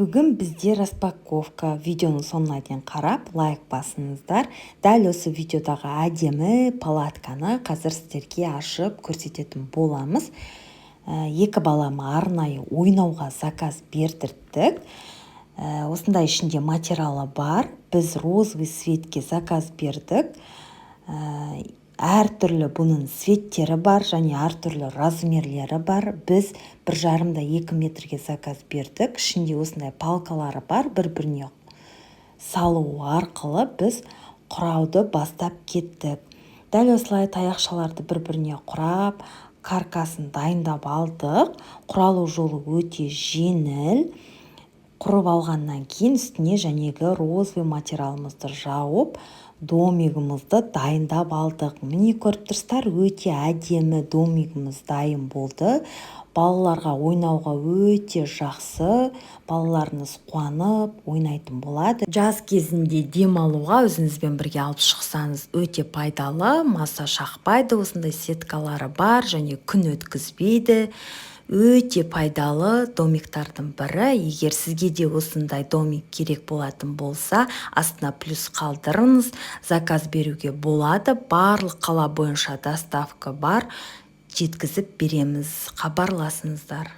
Бүгін бізде распаковка. Видеоның соңына дейін қарап, лайк басыңыздар. Дәл осы видеодағы әдемі палатканы қазір сіздерге ашып көрсететін боламыз. Екі балама арнайы ойнауға заказ бердірдік. Осындай ішінде материалы бар. Біз розовый цветке заказ бердік. Әртүрлі бұның цветтері бар, және әртүрлі размерлері бар. Біз 1,5-2 метрге заказ бердік. Ішінде осындай палкалары бар, бір-біріне салу арқылы біз құрауды бастап кеттік. Дәл осылай таяқшаларды бір-біріне құрап, каркасын дайындап алдық. Құралу жолы өте жеңіл. Құрып алғаннан кейін үстіне жәнегі розовый материалымызды жауып, домигімізді дайындап алдық. Міне көріп тұрсыздар, өте әдемі домигіміз дайын болды. Балаларға ойнауға өте жақсы. Балаларыңыз қуанып ойнайтын болады. Жаз кезінде демалуға өзіңізбен бірге алып шықсаңыз өте пайдалы. Маса шақпайды, осындай сеткалары бар және күн өткізбейді. Өте пайдалы домиктардың бірі. Егер сізге де осындай домик керек болатын болса, астына плюс қалдырыңыз. Заказ беруге болады. Барлық қала бойынша доставка бар. Жеткізіп береміз. Хабарласыңыздар.